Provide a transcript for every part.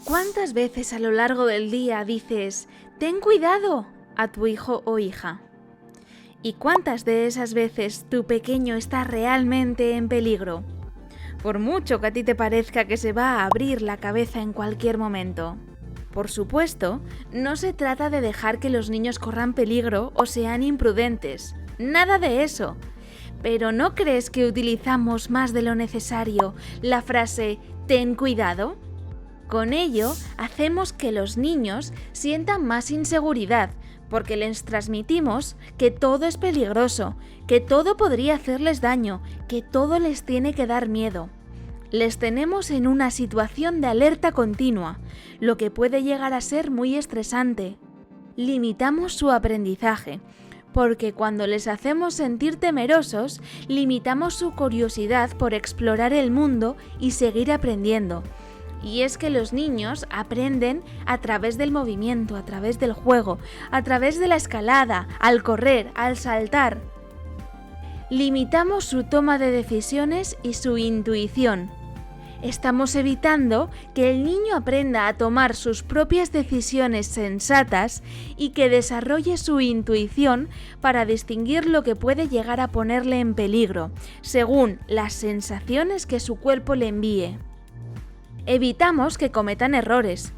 ¿Cuántas veces a lo largo del día dices «ten cuidado» a tu hijo o hija? ¿Y cuántas de esas veces tu pequeño está realmente en peligro? Por mucho que a ti te parezca que se va a abrir la cabeza en cualquier momento. Por supuesto, no se trata de dejar que los niños corran peligro o sean imprudentes. Nada de eso. Pero ¿no crees que utilizamos más de lo necesario la frase «ten cuidado»? Con ello, hacemos que los niños sientan más inseguridad, porque les transmitimos que todo es peligroso, que todo podría hacerles daño, que todo les tiene que dar miedo. Les tenemos en una situación de alerta continua, lo que puede llegar a ser muy estresante. Limitamos su aprendizaje, porque cuando les hacemos sentir temerosos, limitamos su curiosidad por explorar el mundo y seguir aprendiendo. Y es que los niños aprenden a través del movimiento, a través del juego, a través de la escalada, al correr, al saltar. Limitamos su toma de decisiones y su intuición. Estamos evitando que el niño aprenda a tomar sus propias decisiones sensatas y que desarrolle su intuición para distinguir lo que puede llegar a ponerle en peligro, según las sensaciones que su cuerpo le envíe. Evitamos que cometan errores.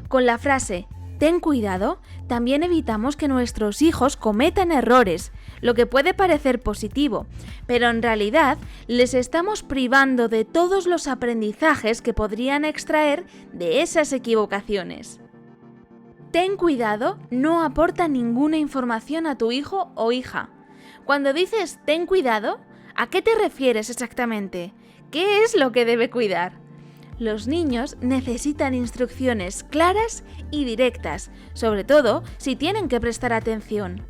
Con la frase «ten cuidado», también evitamos que nuestros hijos cometan errores, lo que puede parecer positivo, pero en realidad les estamos privando de todos los aprendizajes que podrían extraer de esas equivocaciones. Ten cuidado no aporta ninguna información a tu hijo o hija. Cuando dices «ten cuidado», ¿a qué te refieres exactamente? ¿Qué es lo que debe cuidar? Los niños necesitan instrucciones claras y directas, sobre todo si tienen que prestar atención.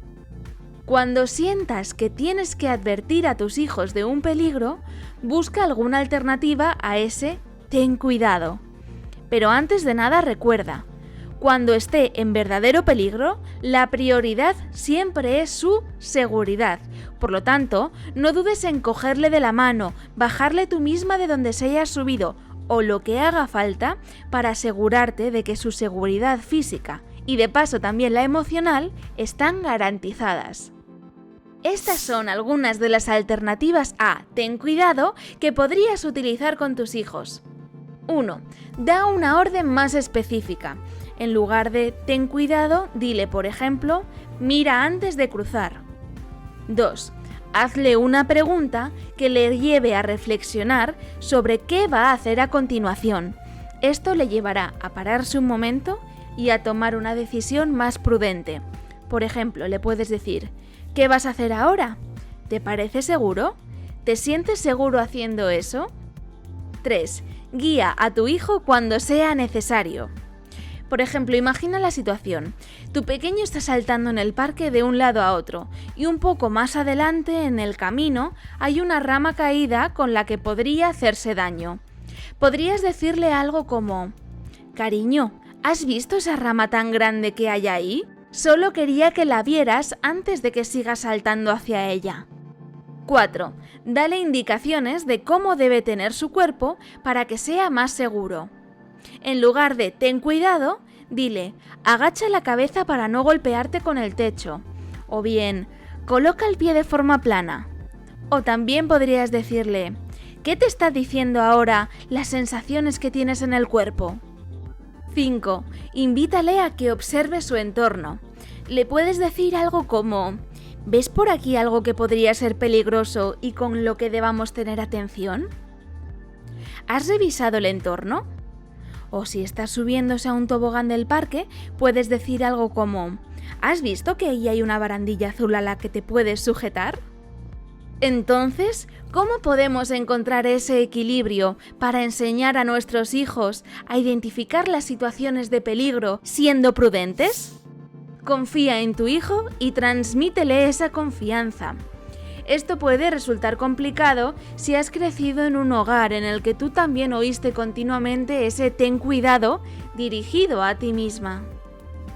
Cuando sientas que tienes que advertir a tus hijos de un peligro, busca alguna alternativa a ese «ten cuidado». Pero antes de nada recuerda, cuando esté en verdadero peligro, la prioridad siempre es su seguridad. Por lo tanto, no dudes en cogerle de la mano, bajarle tú misma de donde se haya subido, o lo que haga falta para asegurarte de que su seguridad física y de paso también la emocional están garantizadas. Estas son algunas de las alternativas a «ten cuidado» que podrías utilizar con tus hijos. 1. Da una orden más específica. En lugar de «ten cuidado», dile, por ejemplo, «mira antes de cruzar». 2. Hazle una pregunta que le lleve a reflexionar sobre qué va a hacer a continuación. Esto le llevará a pararse un momento y a tomar una decisión más prudente. Por ejemplo, le puedes decir: ¿qué vas a hacer ahora? ¿Te parece seguro? ¿Te sientes seguro haciendo eso? 3. Guía a tu hijo cuando sea necesario. Por ejemplo, imagina la situación. Tu pequeño está saltando en el parque de un lado a otro y un poco más adelante en el camino hay una rama caída con la que podría hacerse daño. Podrías decirle algo como: «Cariño, ¿has visto esa rama tan grande que hay ahí? Solo quería que la vieras antes de que sigas saltando hacia ella». 4. Dale indicaciones de cómo debe tener su cuerpo para que sea más seguro. En lugar de «ten cuidado», dile «agacha la cabeza para no golpearte con el techo», o bien «coloca el pie de forma plana». O también podrías decirle «¿qué te está diciendo ahora las sensaciones que tienes en el cuerpo?». 5. Invítale a que observe su entorno. Le puedes decir algo como «¿ves por aquí algo que podría ser peligroso y con lo que debamos tener atención?». ¿Has revisado el entorno? O si estás subiéndose a un tobogán del parque, puedes decir algo como «¿has visto que ahí hay una barandilla azul a la que te puedes sujetar?». Entonces, ¿cómo podemos encontrar ese equilibrio para enseñar a nuestros hijos a identificar las situaciones de peligro siendo prudentes? Confía en tu hijo y transmítele esa confianza. Esto puede resultar complicado si has crecido en un hogar en el que tú también oíste continuamente ese «ten cuidado» dirigido a ti misma.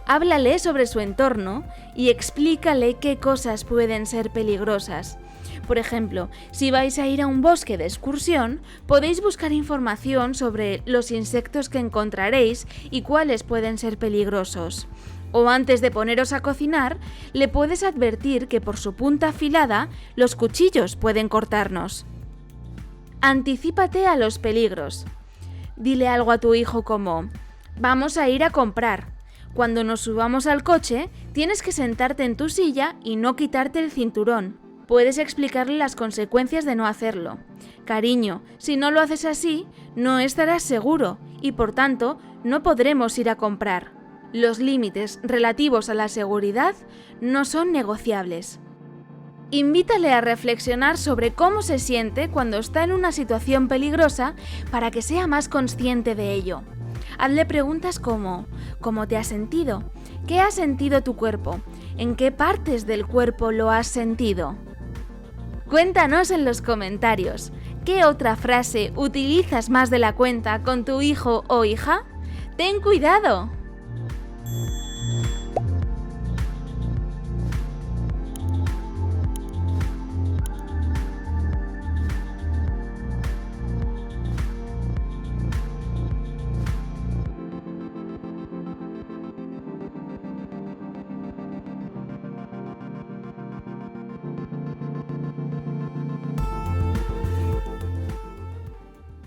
Háblale sobre su entorno y explícale qué cosas pueden ser peligrosas. Por ejemplo, si vais a ir a un bosque de excursión, podéis buscar información sobre los insectos que encontraréis y cuáles pueden ser peligrosos. O antes de poneros a cocinar, le puedes advertir que por su punta afilada, los cuchillos pueden cortarnos. Anticípate a los peligros. Dile algo a tu hijo como: vamos a ir a comprar. Cuando nos subamos al coche, tienes que sentarte en tu silla y no quitarte el cinturón. Puedes explicarle las consecuencias de no hacerlo. Cariño, si no lo haces así, no estarás seguro y por tanto no podremos ir a comprar. Los límites relativos a la seguridad no son negociables. Invítale a reflexionar sobre cómo se siente cuando está en una situación peligrosa para que sea más consciente de ello. Hazle preguntas como: ¿cómo te has sentido? ¿Qué ha sentido tu cuerpo? ¿En qué partes del cuerpo lo has sentido? Cuéntanos en los comentarios, ¿qué otra frase utilizas más de la cuenta con tu hijo o hija? ¡Ten cuidado!